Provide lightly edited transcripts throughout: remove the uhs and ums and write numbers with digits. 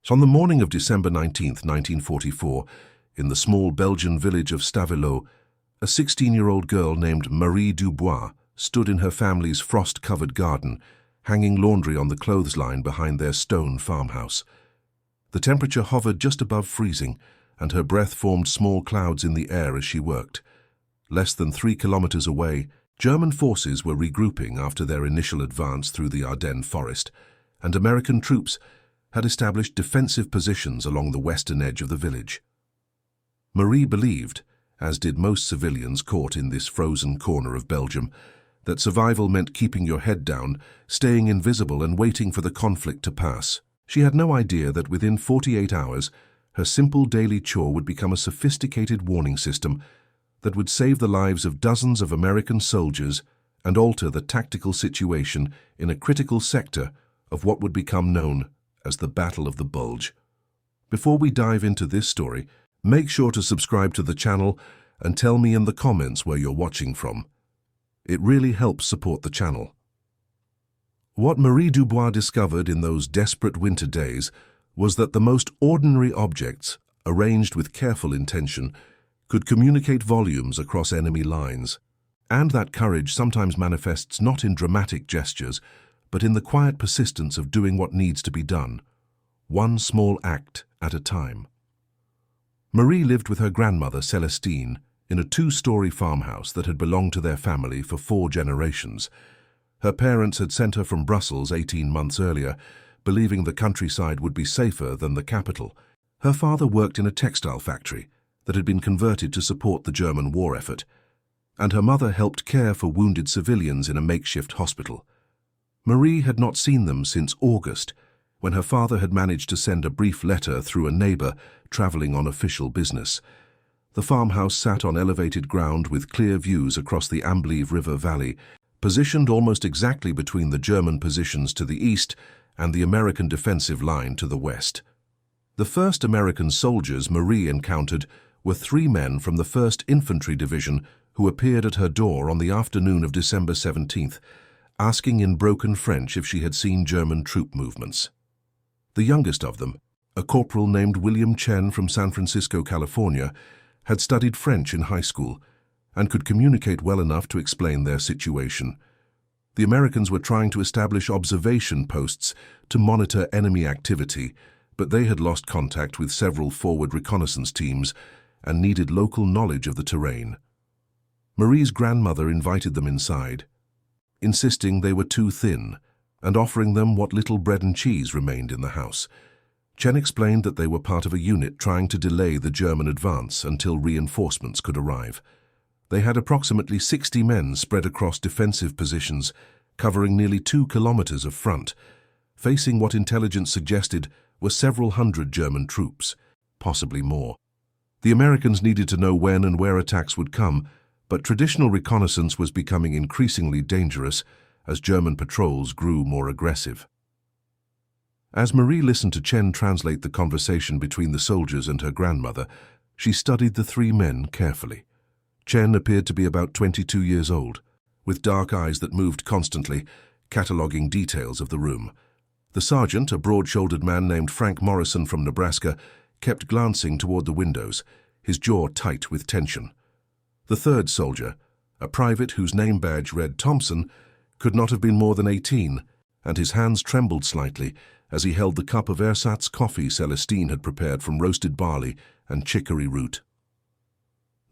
On the morning of December 19th, 1944, in the small Belgian village of Stavelot, a 16-year-old girl named Marie Dubois stood in her family's frost-covered garden, hanging laundry on the clothesline behind their stone farmhouse. The temperature hovered just above freezing, and her breath formed small clouds in the air as she worked. Less than 3 kilometers away, German forces were regrouping after their initial advance through the Ardennes forest, and American troops had established defensive positions along the western edge of the village. Marie believed, as did most civilians caught in this frozen corner of Belgium, that survival meant keeping your head down, staying invisible and waiting for the conflict to pass. She had no idea that within 48 hours, her simple daily chore would become a sophisticated warning system that would save the lives of dozens of American soldiers and alter the tactical situation in a critical sector of what would become known as the Battle of the Bulge. Before we dive into this story, make sure to subscribe to the channel and tell me in the comments where you're watching from. It really helps support the channel. What Marie Dubois discovered in those desperate winter days was that the most ordinary objects, arranged with careful intention, could communicate volumes across enemy lines, and that courage sometimes manifests not in dramatic gestures, but in the quiet persistence of doing what needs to be done, one small act at a time. Marie lived with her grandmother, Celestine, in a 2-story farmhouse that had belonged to their family for 4 generations. Her parents had sent her from Brussels 18 months earlier, believing the countryside would be safer than the capital. Her father worked in a textile factory that had been converted to support the German war effort, and her mother helped care for wounded civilians in a makeshift hospital. Marie had not seen them since August, when her father had managed to send a brief letter through a neighbor traveling on official business. The farmhouse sat on elevated ground with clear views across the Amblive River Valley, positioned almost exactly between the German positions to the east and the American defensive line to the west. The first American soldiers Marie encountered were 3 men from the 1st Infantry Division who appeared at her door on the afternoon of December 17th, asking in broken French if she had seen German troop movements. The youngest of them, a corporal named William Chen from San Francisco, California, had studied French in high school and could communicate well enough to explain their situation. The Americans were trying to establish observation posts to monitor enemy activity, but they had lost contact with several forward reconnaissance teams and needed local knowledge of the terrain. Marie's grandmother invited them inside, insisting they were too thin, and offering them what little bread and cheese remained in the house. Chen explained that they were part of a unit trying to delay the German advance until reinforcements could arrive. They had approximately 60 men spread across defensive positions, covering nearly 2 kilometers of front, facing what intelligence suggested were several hundred German troops, possibly more. The Americans needed to know when and where attacks would come, but traditional reconnaissance was becoming increasingly dangerous as German patrols grew more aggressive. As Marie listened to Chen translate the conversation between the soldiers and her grandmother, she studied the 3 men carefully. Chen appeared to be about 22 years old, with dark eyes that moved constantly, cataloging details of the room. The sergeant, a broad-shouldered man named Frank Morrison from Nebraska, kept glancing toward the windows, his jaw tight with tension. The 3rd soldier, a private whose name badge read Thompson, could not have been more than 18, and his hands trembled slightly as he held the cup of ersatz coffee Celestine had prepared from roasted barley and chicory root.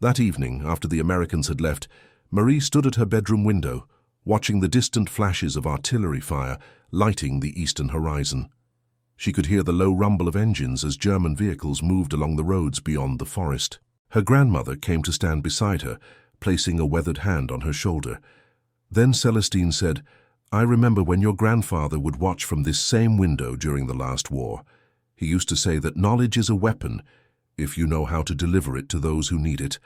That evening, after the Americans had left, Marie stood at her bedroom window, watching the distant flashes of artillery fire lighting the eastern horizon. She could hear the low rumble of engines as German vehicles moved along the roads beyond the forest. Her grandmother came to stand beside her, placing a weathered hand on her shoulder. Then Celestine said, "I remember when your grandfather would watch from this same window during the last war. He used to say that knowledge is a weapon, if you know how to deliver it to those who need it."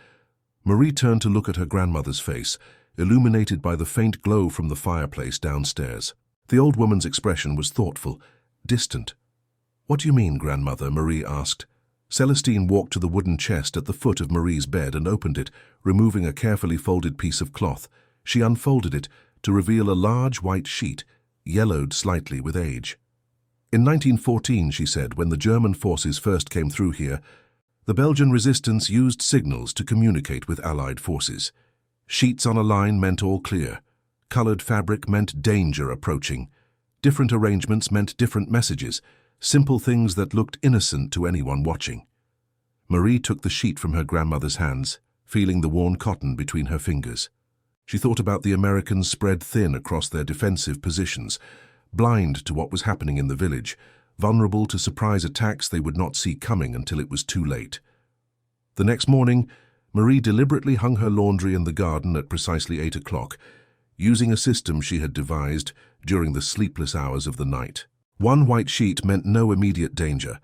Marie turned to look at her grandmother's face, illuminated by the faint glow from the fireplace downstairs. The old woman's expression was thoughtful, distant. "What do you mean, grandmother?" Marie asked. Celestine walked to the wooden chest at the foot of Marie's bed and opened it, removing a carefully folded piece of cloth. She unfolded it to reveal a large white sheet, yellowed slightly with age. In 1914, she said, when the German forces first came through here, the Belgian resistance used signals to communicate with Allied forces. Sheets on a line meant all clear. Colored fabric meant danger approaching. Different arrangements meant different messages, simple things that looked innocent to anyone watching. Marie took the sheet from her grandmother's hands, feeling the worn cotton between her fingers. She thought about the Americans spread thin across their defensive positions, blind to what was happening in the village, vulnerable to surprise attacks they would not see coming until it was too late. The next morning, Marie deliberately hung her laundry in the garden at precisely 8 o'clock, using a system she had devised during the sleepless hours of the night. One white sheet meant no immediate danger.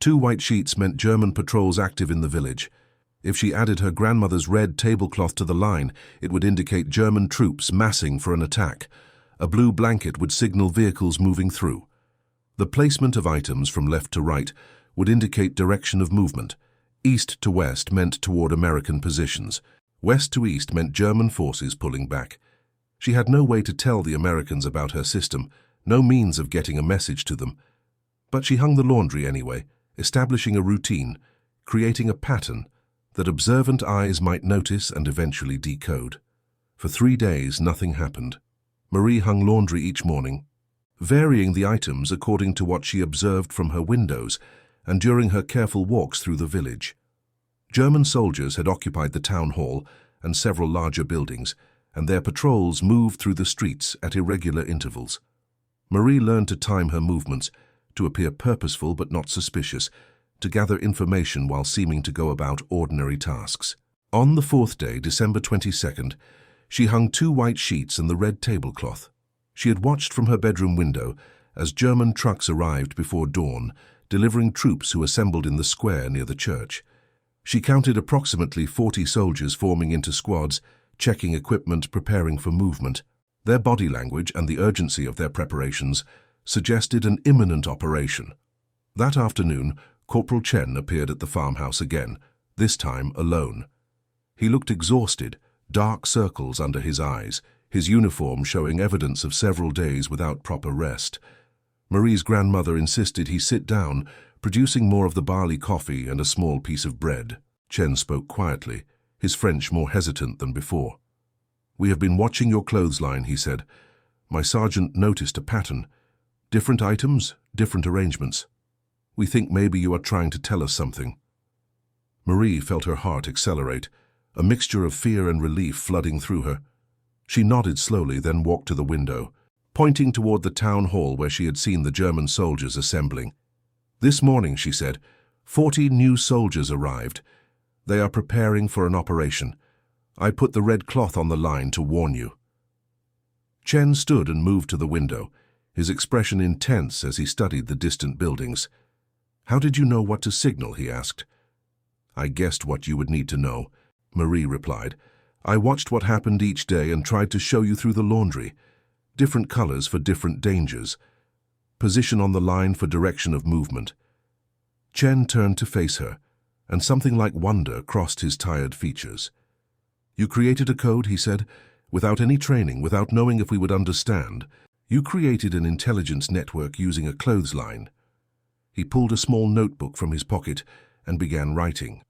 2 white sheets meant German patrols active in the village. If she added her grandmother's red tablecloth to the line, it would indicate German troops massing for an attack. A blue blanket would signal vehicles moving through. The placement of items from left to right would indicate direction of movement. East to west meant toward American positions. West to east meant German forces pulling back. She had no way to tell the Americans about her system, no means of getting a message to them. But she hung the laundry anyway, establishing a routine, creating a pattern that observant eyes might notice and eventually decode. For 3 days, nothing happened. Marie hung laundry each morning, varying the items according to what she observed from her windows and during her careful walks through the village. German soldiers had occupied the town hall and several larger buildings, and their patrols moved through the streets at irregular intervals. Marie learned to time her movements, to appear purposeful but not suspicious, to gather information while seeming to go about ordinary tasks. On the 4th day, December 22nd, she hung 2 white sheets and the red tablecloth. She had watched from her bedroom window as German trucks arrived before dawn, delivering troops who assembled in the square near the church. She counted approximately 40 soldiers forming into squads, checking equipment, preparing for movement. Their body language and the urgency of their preparations suggested an imminent operation. That afternoon, Corporal Chen appeared at the farmhouse again, this time alone. He looked exhausted, dark circles under his eyes, his uniform showing evidence of several days without proper rest. Marie's grandmother insisted he sit down, producing more of the barley coffee and a small piece of bread. Chen spoke quietly, his French more hesitant than before. "We have been watching your clothesline," he said. "My sergeant noticed a pattern. Different items, different arrangements. We think maybe you are trying to tell us something." Marie felt her heart accelerate, a mixture of fear and relief flooding through her. She nodded slowly, then walked to the window, pointing toward the town hall where she had seen the German soldiers assembling. "This morning," she said, 40 new soldiers arrived. They are preparing for an operation. I put the red cloth on the line to warn you." Chen stood and moved to the window, his expression intense as he studied the distant buildings. "How did you know what to signal?" he asked. "I guessed what you would need to know," Marie replied. "I watched what happened each day and tried to show you through the laundry. Different colors for different dangers. Position on the line for direction of movement." Chen turned to face her, and something like wonder crossed his tired features. "You created a code," he said, "without any training, without knowing if we would understand. You created an intelligence network using a clothesline." He pulled a small notebook from his pocket and began writing.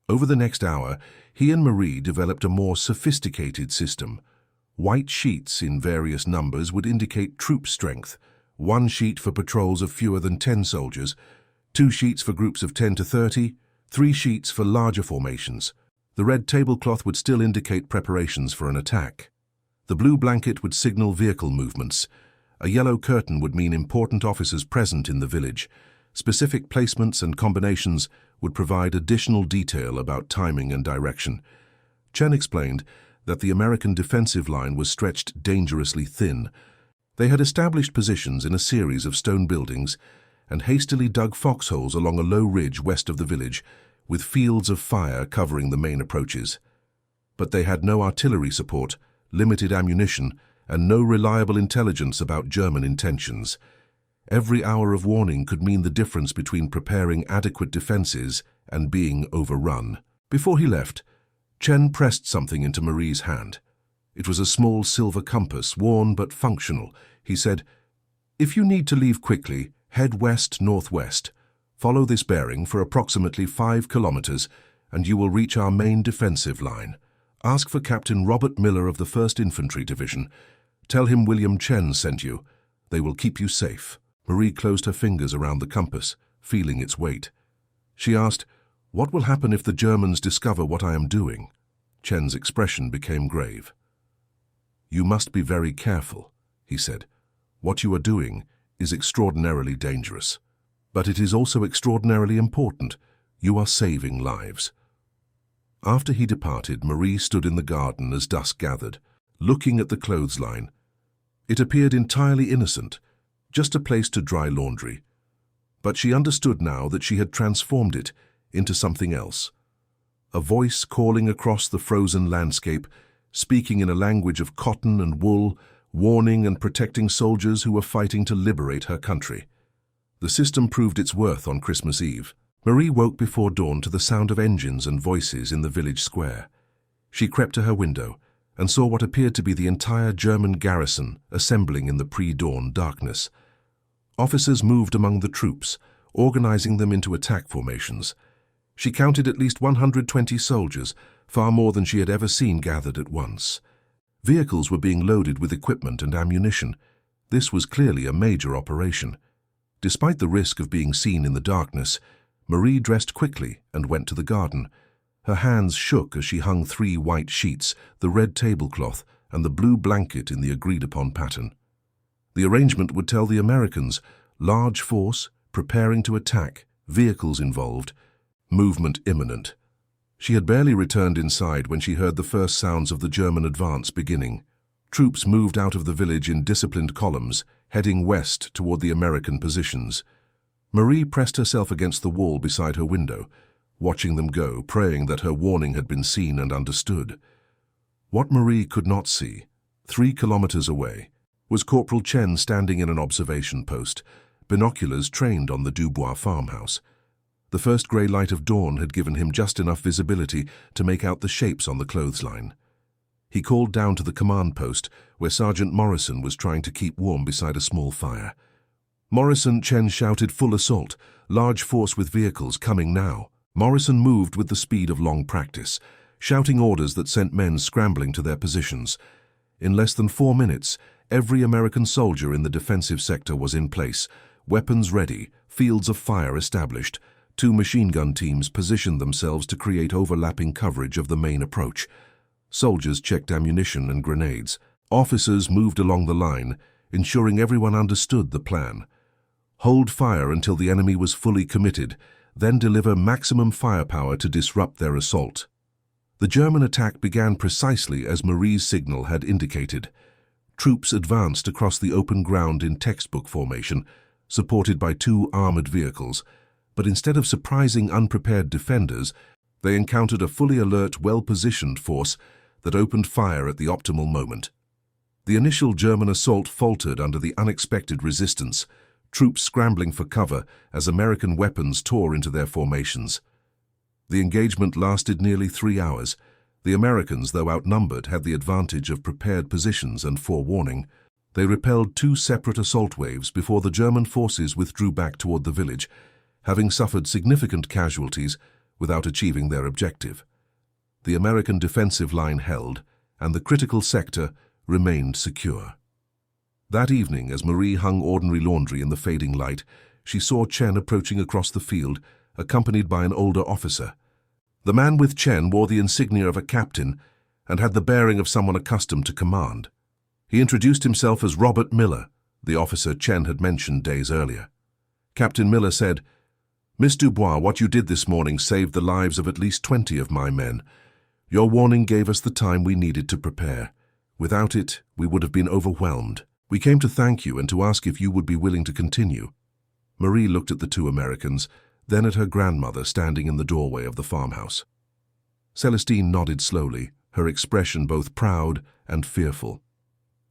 Over the next hour, he and Marie developed a more sophisticated system. White sheets in various numbers would indicate troop strength, 1 sheet for patrols of fewer than 10 soldiers, 2 sheets for groups of 10 to 30, 3 sheets for larger formations. The red tablecloth would still indicate preparations for an attack. The blue blanket would signal vehicle movements. A yellow curtain would mean important officers present in the village. Specific placements and combinations would provide additional detail about timing and direction. Chen explained that the American defensive line was stretched dangerously thin. They had established positions in a series of stone buildings and hastily dug foxholes along a low ridge west of the village, with fields of fire covering the main approaches. But they had no artillery support, limited ammunition, and no reliable intelligence about German intentions. Every hour of warning could mean the difference between preparing adequate defenses and being overrun. Before he left, Chen pressed something into Marie's hand. It was a small silver compass, worn but functional. He said, If you need to leave quickly, head west-northwest. Follow this bearing for approximately 5 kilometers and you will reach our main defensive line. Ask for Captain Robert Miller of the 1st Infantry Division. Tell him William Chen sent you. They will keep you safe. Marie closed her fingers around the compass, feeling its weight. She asked, "What will happen if the Germans discover what I am doing?" Chen's expression became grave. "You must be very careful," he said. "What you are doing is extraordinarily dangerous. But it is also extraordinarily important. You are saving lives." After he departed, Marie stood in the garden as dusk gathered, looking at the clothesline. It appeared entirely innocent, just a place to dry laundry. But she understood now that she had transformed it into something else. A voice calling across the frozen landscape, speaking in a language of cotton and wool, warning and protecting soldiers who were fighting to liberate her country. The system proved its worth on Christmas Eve. Marie woke before dawn to the sound of engines and voices in the village square. She crept to her window and saw what appeared to be the entire German garrison assembling in the pre-dawn darkness. Officers moved among the troops, organizing them into attack formations. She counted at least 120 soldiers, far more than she had ever seen gathered at once. Vehicles were being loaded with equipment and ammunition. This was clearly a major operation. Despite the risk of being seen in the darkness, Marie dressed quickly and went to the garden. Her hands shook as she hung 3 white sheets, the red tablecloth, and the blue blanket in the agreed-upon pattern. The arrangement would tell the Americans, large force, preparing to attack, vehicles involved, movement imminent. She had barely returned inside when she heard the first sounds of the German advance beginning. Troops moved out of the village in disciplined columns, heading west toward the American positions. Marie pressed herself against the wall beside her window, watching them go, praying that her warning had been seen and understood. What Marie could not see, 3 kilometers away, was Corporal Chen standing in an observation post, binoculars trained on the Dubois farmhouse. The first grey light of dawn had given him just enough visibility to make out the shapes on the clothesline. He called down to the command post, where Sergeant Morrison was trying to keep warm beside a small fire. "Morrison," Chen shouted, "full assault. Large force with vehicles coming now." Morrison moved with the speed of long practice, shouting orders that sent men scrambling to their positions. In less than 4 minutes, every American soldier in the defensive sector was in place, weapons ready, fields of fire established. 2 machine gun teams positioned themselves to create overlapping coverage of the main approach. Soldiers checked ammunition and grenades. Officers moved along the line, ensuring everyone understood the plan. Hold fire until the enemy was fully committed, then deliver maximum firepower to disrupt their assault. The German attack began precisely as Marie's signal had indicated. Troops advanced across the open ground in textbook formation, supported by 2 armored vehicles, but instead of surprising unprepared defenders, they encountered a fully alert, well-positioned force that opened fire at the optimal moment. The initial German assault faltered under the unexpected resistance, troops scrambling for cover as American weapons tore into their formations. The engagement lasted nearly 3 hours. The Americans, though outnumbered, had the advantage of prepared positions and forewarning. They repelled 2 separate assault waves before the German forces withdrew back toward the village, having suffered significant casualties without achieving their objective. The American defensive line held, and the critical sector remained secure. That evening, as Marie hung ordinary laundry in the fading light, she saw Chen approaching across the field, accompanied by an older officer. The man with Chen wore the insignia of a captain and had the bearing of someone accustomed to command. He introduced himself as Robert Miller, the officer Chen had mentioned days earlier. Captain Miller said, "Miss Dubois, what you did this morning saved the lives of at least 20 of my men. Your warning gave us the time we needed to prepare. Without it, we would have been overwhelmed. We came to thank you and to ask if you would be willing to continue." Marie looked at the 2 Americans, then at her grandmother standing in the doorway of the farmhouse. Celestine nodded slowly, her expression both proud and fearful.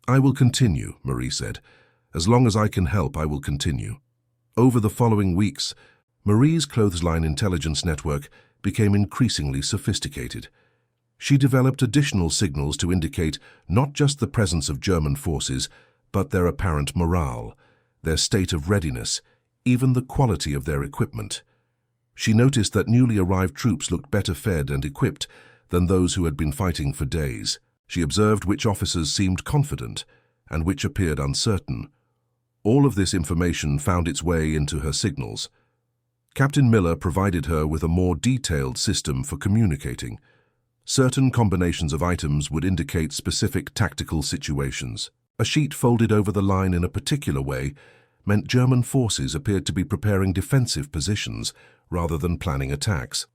"I will continue," Marie said. "As long as I can help, I will continue." Over the following weeks, Marie's clothesline intelligence network became increasingly sophisticated. She developed additional signals to indicate not just the presence of German forces, but their apparent morale. their state of readiness, even the quality of their equipment. She noticed that newly arrived troops looked better fed and equipped than those who had been fighting for days. She observed which officers seemed confident and which appeared uncertain. All of this information found its way into her signals. Captain Miller provided her with a more detailed system for communicating. Certain combinations of items would indicate specific tactical situations. A sheet folded over the line in a particular way meant German forces appeared to be preparing defensive positions rather than planning attacks.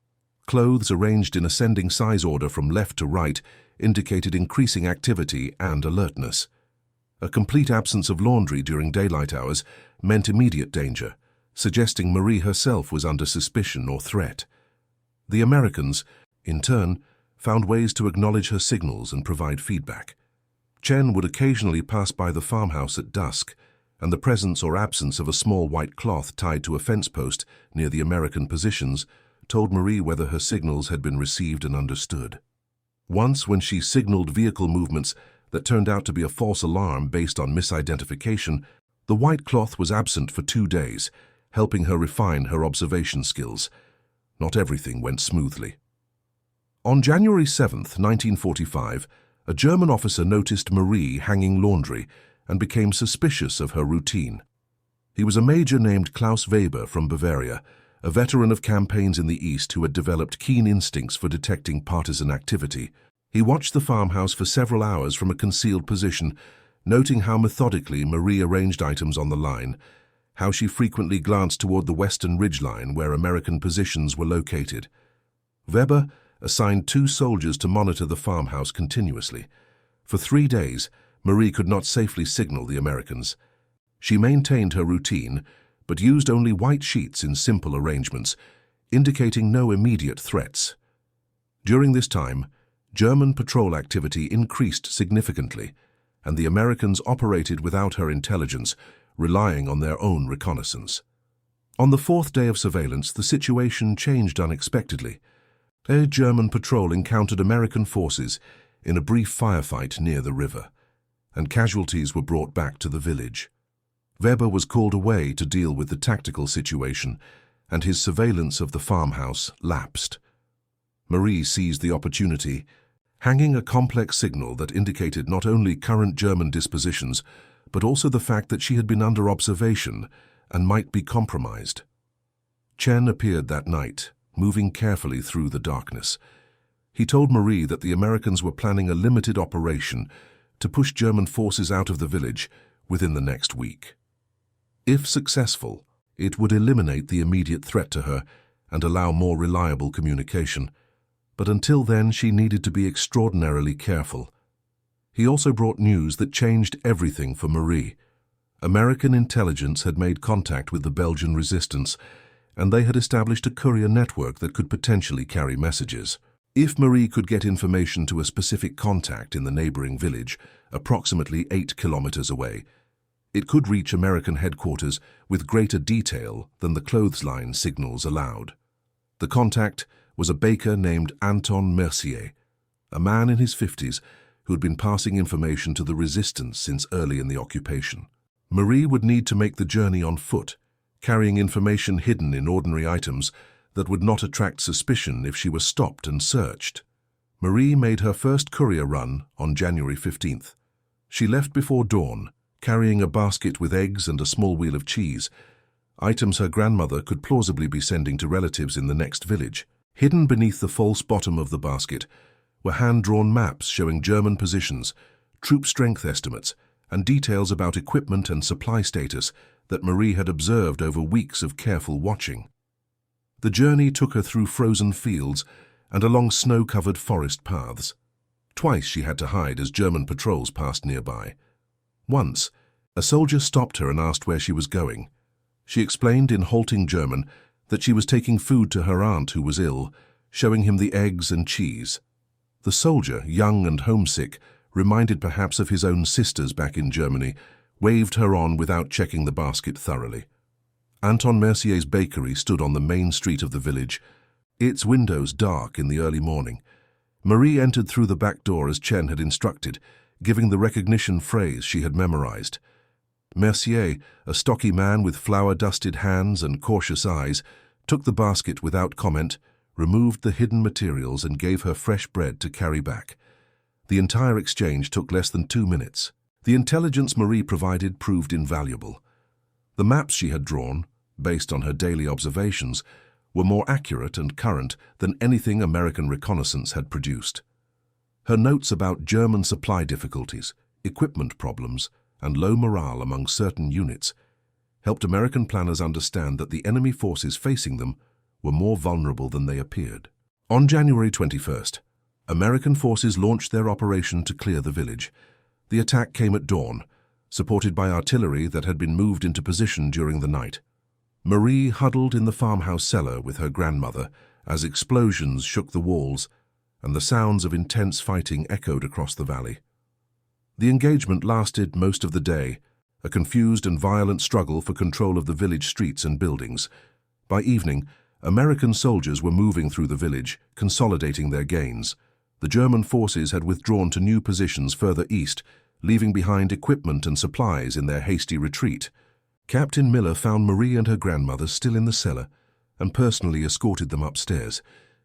Clothes arranged in ascending size order from left to right indicated increasing activity and alertness. A complete absence of laundry during daylight hours meant immediate danger, suggesting Marie herself was under suspicion or threat. The Americans, in turn, found ways to acknowledge her signals and provide feedback. Chen would occasionally pass by the farmhouse at dusk, and the presence or absence of a small white cloth tied to a fence post near the American positions told Marie whether her signals had been received and understood. Once, when she signaled vehicle movements that turned out to be a false alarm based on misidentification, the white cloth was absent for 2 days, helping her refine her observation skills. Not everything went smoothly. On January 7, 1945, a German officer noticed Marie hanging laundry and became suspicious of her routine. He was a major named Klaus Weber from Bavaria, a veteran of campaigns in the East who had developed keen instincts for detecting partisan activity. He watched the farmhouse for several hours from a concealed position, noting how methodically Marie arranged items on the line, how she frequently glanced toward the western ridgeline where American positions were located. Weber assigned 2 soldiers to monitor the farmhouse continuously. For 3 days, Marie could not safely signal the Americans. She maintained her routine, but used only white sheets in simple arrangements, indicating no immediate threats. During this time, German patrol activity increased significantly, and the Americans operated without her intelligence, relying on their own reconnaissance. On the 4th day of surveillance, the situation changed unexpectedly. A German patrol encountered American forces in a brief firefight near the river, and casualties were brought back to the village. Weber was called away to deal with the tactical situation, and his surveillance of the farmhouse lapsed. Marie seized the opportunity, hanging a complex signal that indicated not only current German dispositions, but also the fact that she had been under observation and might be compromised. Chen appeared that night, moving carefully through the darkness. He told Marie that the Americans were planning a limited operation to push German forces out of the village within the next week. If successful, it would eliminate the immediate threat to her and allow more reliable communication. But until then, she needed to be extraordinarily careful. He also brought news that changed everything for Marie. American intelligence had made contact with the Belgian resistance, and they had established a courier network that could potentially carry messages. If Marie could get information to a specific contact in the neighboring village, approximately 8 kilometers away, it could reach American headquarters with greater detail than the clothesline signals allowed. The contact was a baker named Anton Mercier, a man in his 50s who had been passing information to the resistance since early in the occupation. Marie would need to make the journey on foot, carrying information hidden in ordinary items that would not attract suspicion if she were stopped and searched. Marie made her first courier run on January 15th. She left before dawn, carrying a basket with eggs and a small wheel of cheese, items her grandmother could plausibly be sending to relatives in the next village. Hidden beneath the false bottom of the basket were hand-drawn maps showing German positions, troop strength estimates, and details about equipment and supply status that Marie had observed over weeks of careful watching. The journey took her through frozen fields and along snow-covered forest paths. Twice she had to hide as German patrols passed nearby. Once, a soldier stopped her and asked where she was going. She explained in halting German that she was taking food to her aunt who was ill, showing him the eggs and cheese. The soldier, young and homesick, reminded perhaps of his own sisters back in Germany, waved her on without checking the basket thoroughly. Anton Mercier's bakery stood on the main street of the village, its windows dark in the early morning. Marie entered through the back door as Chen had instructed, giving the recognition phrase she had memorized. Mercier, a stocky man with flour-dusted hands and cautious eyes, took the basket without comment, removed the hidden materials and gave her fresh bread to carry back. The entire exchange took less than 2 minutes. The intelligence Marie provided proved invaluable. The maps she had drawn, based on her daily observations, were more accurate and current than anything American reconnaissance had produced. Her notes about German supply difficulties, equipment problems, and low morale among certain units helped American planners understand that the enemy forces facing them were more vulnerable than they appeared. On January 21st, American forces launched their operation to clear the village. The attack came at dawn, supported by artillery that had been moved into position during the night. Marie huddled in the farmhouse cellar with her grandmother as explosions shook the walls and the sounds of intense fighting echoed across the valley. The engagement lasted most of the day, a confused and violent struggle for control of the village streets and buildings. By evening, American soldiers were moving through the village, consolidating their gains. The German forces had withdrawn to new positions further east, leaving behind equipment and supplies in their hasty retreat. Captain Miller found Marie and her grandmother still in the cellar and personally escorted them upstairs,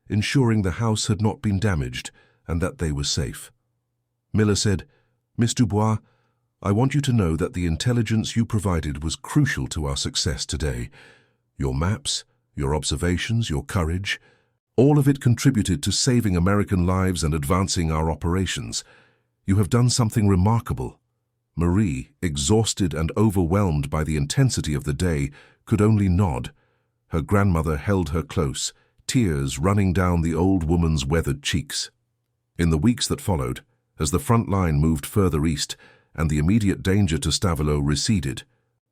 ensuring the house had not been damaged and that they were safe. Miller said, "Miss Dubois, I want you to know that the intelligence you provided was crucial to our success today. Your maps, your observations, your courage, all of it contributed to saving American lives and advancing our operations. You have done something remarkable." Marie, exhausted and overwhelmed by the intensity of the day, could only nod. Her grandmother held her close, tears running down the old woman's weathered cheeks. In the weeks that followed, as the front line moved further east and the immediate danger to Stavelot receded,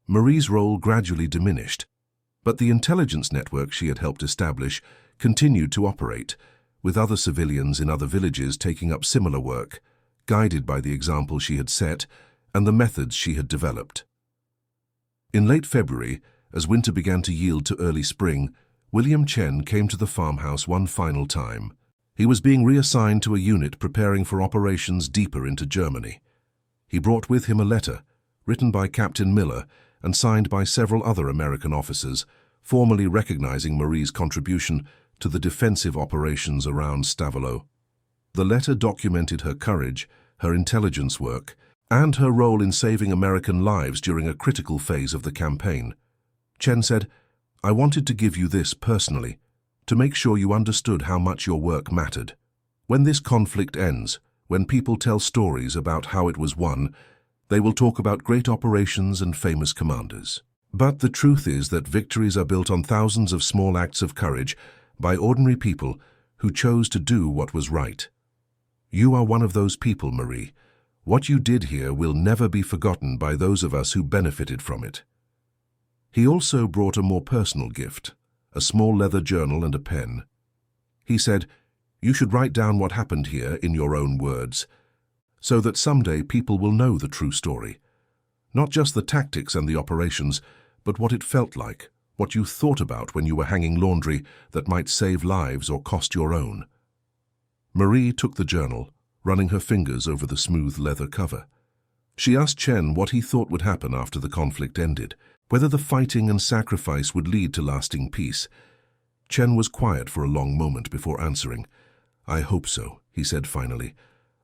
Marie's role gradually diminished. But the intelligence network she had helped establish continued to operate, with other civilians in other villages taking up similar work, guided by the example she had set and the methods she had developed. In late February, as winter began to yield to early spring, William Chen came to the farmhouse one final time. He was being reassigned to a unit preparing for operations deeper into Germany. He brought with him a letter, written by Captain Miller and signed by several other American officers, formally recognizing Marie's contribution to the defensive operations around Stavelot. The letter documented her courage, her intelligence work, and her role in saving American lives during a critical phase of the campaign. Chen said, "I wanted to give you this personally, to make sure you understood how much your work mattered. When this conflict ends, when people tell stories about how it was won, they will talk about great operations and famous commanders. But the truth is that victories are built on thousands of small acts of courage by ordinary people who chose to do what was right. You are one of those people, Marie. What you did here will never be forgotten by those of us who benefited from it." He also brought a more personal gift, a small leather journal and a pen. He said, "You should write down what happened here in your own words, so that someday people will know the true story. Not just the tactics and the operations, but what it felt like, what you thought about when you were hanging laundry that might save lives or cost your own." Marie took the journal, running her fingers over the smooth leather cover. She asked Chen what he thought would happen after the conflict ended, whether the fighting and sacrifice would lead to lasting peace. Chen was quiet for a long moment before answering. "I hope so," he said finally.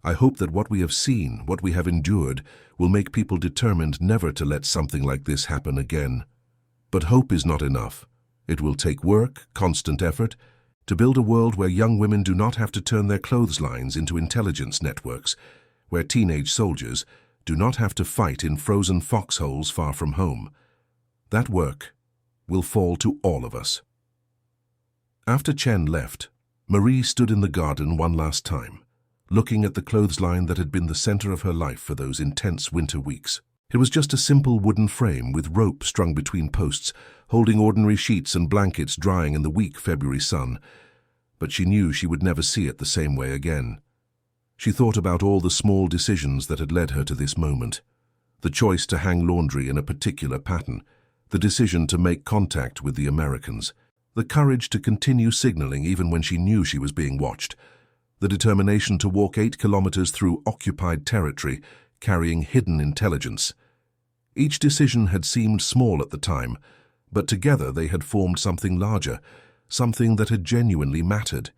"I hope that what we have seen, what we have endured, will make people determined never to let something like this happen again. But hope is not enough. It will take work, constant effort, to build a world where young women do not have to turn their clotheslines into intelligence networks, where teenage soldiers do not have to fight in frozen foxholes far from home. That work will fall to all of us." After Chen left, Marie stood in the garden one last time, looking at the clothesline that had been the center of her life for those intense winter weeks. It was just a simple wooden frame with rope strung between posts, holding ordinary sheets and blankets drying in the weak February sun. But she knew she would never see it the same way again. She thought about all the small decisions that had led her to this moment. The choice to hang laundry in a particular pattern, the decision to make contact with the Americans, the courage to continue signaling even when she knew she was being watched, the determination to walk 8 kilometers through occupied territory, carrying hidden intelligence. Each decision had seemed small at the time, but together they had formed something larger, something that had genuinely mattered.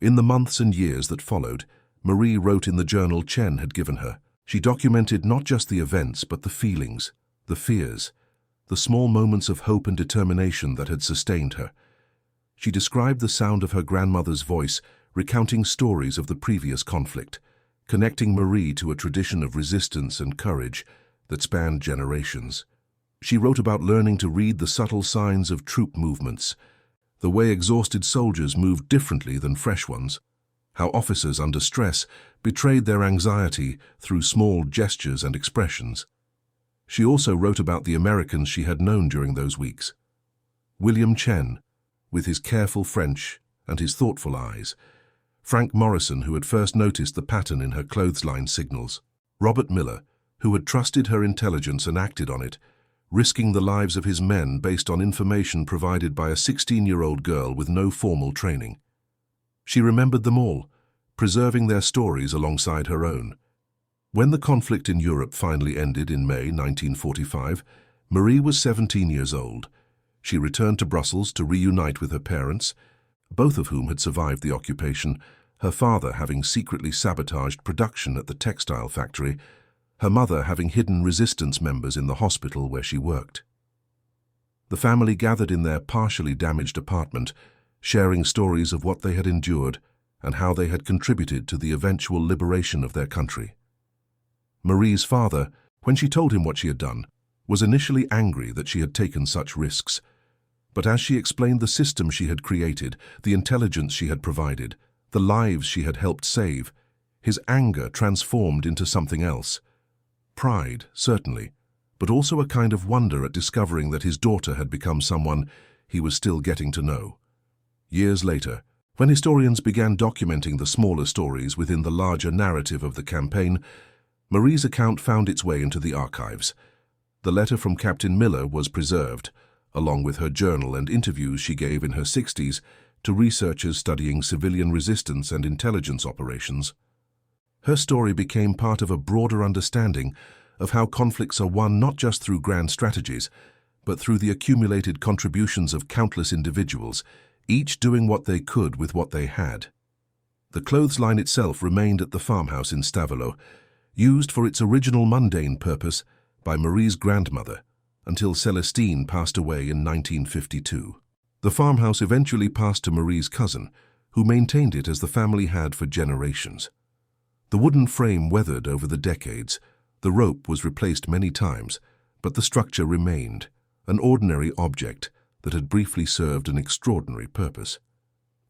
In the months and years that followed, Marie wrote in the journal Chen had given her. She documented not just the events, but the feelings, the fears, the small moments of hope and determination that had sustained her. She described the sound of her grandmother's voice, recounting stories of the previous conflict, connecting Marie to a tradition of resistance and courage that spanned generations. She wrote about learning to read the subtle signs of troop movements, the way exhausted soldiers moved differently than fresh ones, how officers under stress betrayed their anxiety through small gestures and expressions. She also wrote about the Americans she had known during those weeks. William Chen, with his careful French and his thoughtful eyes. Frank Morrison, who had first noticed the pattern in her clothesline signals. Robert Miller, who had trusted her intelligence and acted on it, risking the lives of his men based on information provided by a 16-year-old girl with no formal training. She remembered them all, preserving their stories alongside her own. When the conflict in Europe finally ended in May 1945, Marie was 17 years old. She returned to Brussels to reunite with her parents, both of whom had survived the occupation, her father having secretly sabotaged production at the textile factory, her mother having hidden resistance members in the hospital where she worked. The family gathered in their partially damaged apartment, sharing stories of what they had endured and how they had contributed to the eventual liberation of their country. Marie's father, when she told him what she had done, was initially angry that she had taken such risks. But as she explained the system she had created, the intelligence she had provided, the lives she had helped save, his anger transformed into something else. Pride, certainly, but also a kind of wonder at discovering that his daughter had become someone he was still getting to know. Years later, when historians began documenting the smaller stories within the larger narrative of the campaign, Marie's account found its way into the archives. The letter from Captain Miller was preserved, along with her journal and interviews she gave in her 60s to researchers studying civilian resistance and intelligence operations. Her story became part of a broader understanding of how conflicts are won not just through grand strategies, but through the accumulated contributions of countless individuals, each doing what they could with what they had. The clothesline itself remained at the farmhouse in Stavelot, used for its original mundane purpose by Marie's grandmother, until Celestine passed away in 1952. The farmhouse eventually passed to Marie's cousin, who maintained it as the family had for generations. The wooden frame weathered over the decades, the rope was replaced many times, but the structure remained, an ordinary object that had briefly served an extraordinary purpose.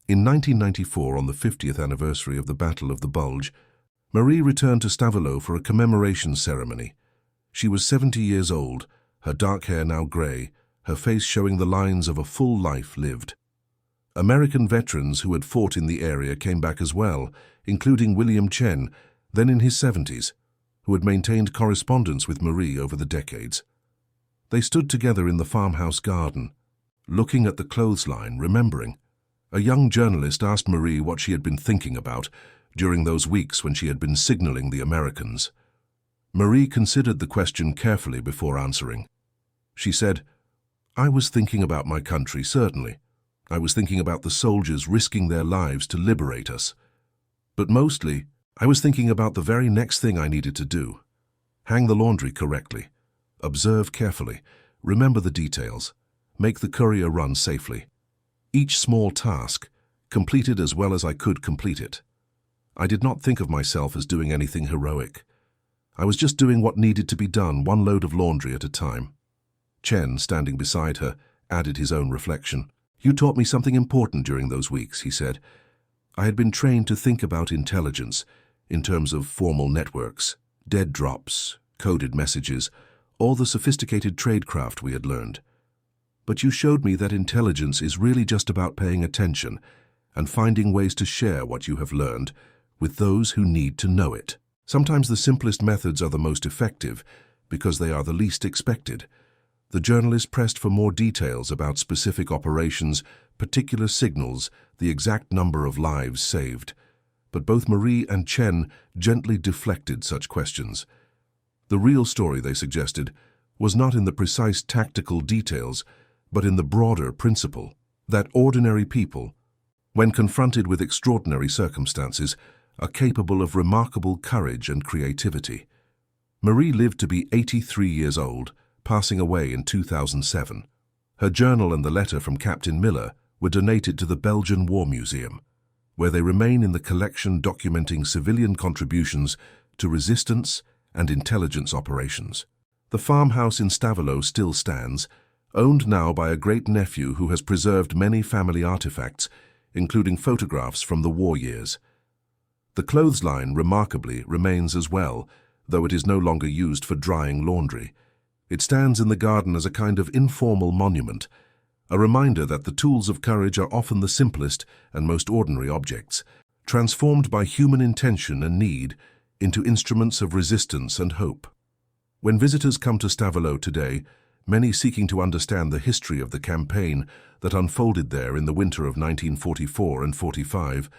In 1994, on the 50th anniversary of the Battle of the Bulge, Marie returned to Stavelot for a commemoration ceremony. She was 70 years old, her dark hair now grey, her face showing the lines of a full life lived. American veterans who had fought in the area came back as well, including William Chen, then in his 70s, who had maintained correspondence with Marie over the decades. They stood together in the farmhouse garden, looking at the clothesline, remembering. A young journalist asked Marie what she had been thinking about during those weeks when she had been signaling the Americans. Marie considered the question carefully before answering. She said, "I was thinking about my country, certainly. I was thinking about the soldiers risking their lives to liberate us. But mostly, I was thinking about the very next thing I needed to do. Hang the laundry correctly. Observe carefully. Remember the details. Make the courier run safely. Each small task, completed as well as I could complete it. I did not think of myself as doing anything heroic. I was just doing what needed to be done, one load of laundry at a time." Chen, standing beside her, added his own reflection. "You taught me something important during those weeks," he said. "I had been trained to think about intelligence in terms of formal networks, dead drops, coded messages, all the sophisticated tradecraft we had learned. But you showed me that intelligence is really just about paying attention and finding ways to share what you have learned with those who need to know it. Sometimes the simplest methods are the most effective because they are the least expected." The journalist pressed for more details about specific operations, particular signals, the exact number of lives saved. But both Marie and Chen gently deflected such questions. The real story, they suggested, was not in the precise tactical details, but in the broader principle that ordinary people, when confronted with extraordinary circumstances, are capable of remarkable courage and creativity. Marie lived to be 83 years old, passing away in 2007. Her journal and the letter from Captain Miller were donated to the Belgian War Museum, where they remain in the collection documenting civilian contributions to resistance and intelligence operations. The farmhouse in Stavelot still stands, owned now by a great-nephew who has preserved many family artifacts, including photographs from the war years. The clothesline, remarkably, remains as well, though it is no longer used for drying laundry. It stands in the garden as a kind of informal monument, a reminder that the tools of courage are often the simplest and most ordinary objects, transformed by human intention and need into instruments of resistance and hope. When visitors come to Stavelot today, many seeking to understand the history of the campaign that unfolded there in the winter of 1944 and 45,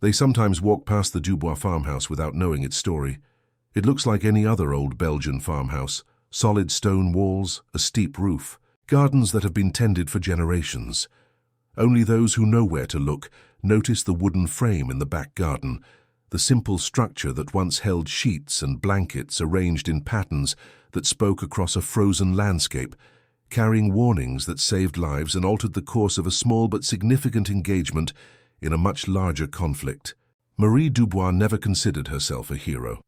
they sometimes walk past the Dubois farmhouse without knowing its story. It looks like any other old Belgian farmhouse: solid stone walls, a steep roof, gardens that have been tended for generations. Only those who know where to look notice the wooden frame in the back garden, the simple structure that once held sheets and blankets arranged in patterns that spoke across a frozen landscape, carrying warnings that saved lives and altered the course of a small but significant engagement in a much larger conflict. Marie Dubois never considered herself a hero.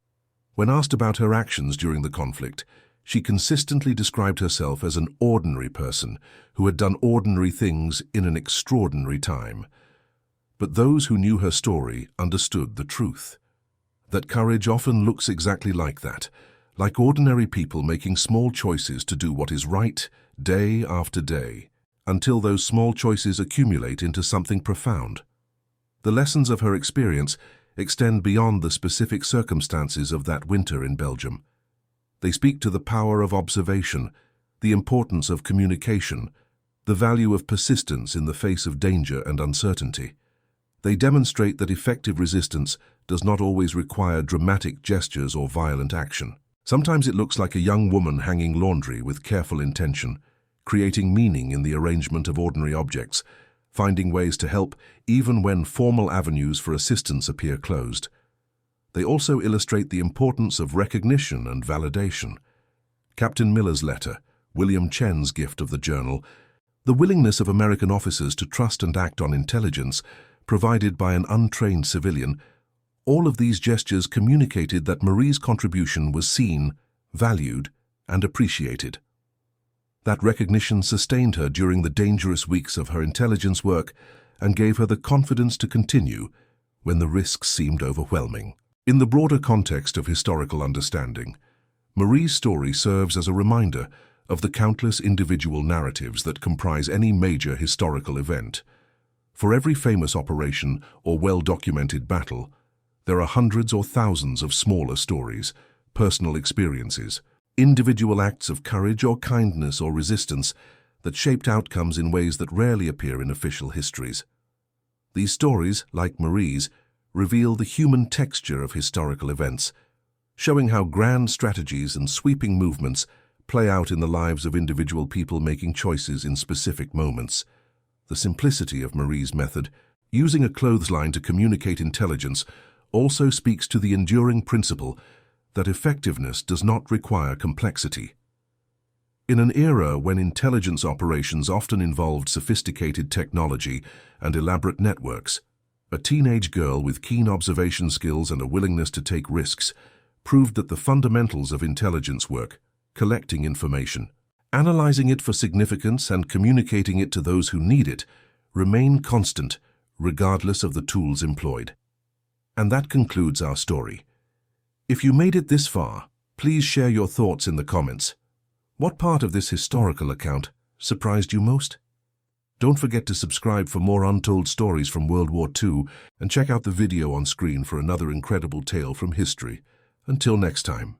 When asked about her actions during the conflict, she consistently described herself as an ordinary person who had done ordinary things in an extraordinary time. But those who knew her story understood the truth. That courage often looks exactly like that, like ordinary people making small choices to do what is right day after day, until those small choices accumulate into something profound. The lessons of her experience extend beyond the specific circumstances of that winter in Belgium. They speak to the power of observation, the importance of communication, the value of persistence in the face of danger and uncertainty. They demonstrate that effective resistance does not always require dramatic gestures or violent action. Sometimes it looks like a young woman hanging laundry with careful intention, creating meaning in the arrangement of ordinary objects, finding ways to help even when formal avenues for assistance appear closed. They also illustrate the importance of recognition and validation. Captain Miller's letter, William Chen's gift of the journal, the willingness of American officers to trust and act on intelligence provided by an untrained civilian, all of these gestures communicated that Marie's contribution was seen, valued, and appreciated. That recognition sustained her during the dangerous weeks of her intelligence work and gave her the confidence to continue when the risks seemed overwhelming. In the broader context of historical understanding, Marie's story serves as a reminder of the countless individual narratives that comprise any major historical event. For every famous operation or well-documented battle, there are hundreds or thousands of smaller stories, personal experiences, individual acts of courage or kindness or resistance that shaped outcomes in ways that rarely appear in official histories. These stories, like Marie's, reveal the human texture of historical events, showing how grand strategies and sweeping movements play out in the lives of individual people making choices in specific moments. The simplicity of Marie's method, using a clothesline to communicate intelligence, also speaks to the enduring principle that effectiveness does not require complexity. In an era when intelligence operations often involved sophisticated technology and elaborate networks, a teenage girl with keen observation skills and a willingness to take risks proved that the fundamentals of intelligence work, collecting information, analyzing it for significance and communicating it to those who need it, remain constant regardless of the tools employed. And that concludes our story. If you made it this far, please share your thoughts in the comments. What part of this historical account surprised you most? Don't forget to subscribe for more untold stories from World War II and check out the video on screen for another incredible tale from history. Until next time.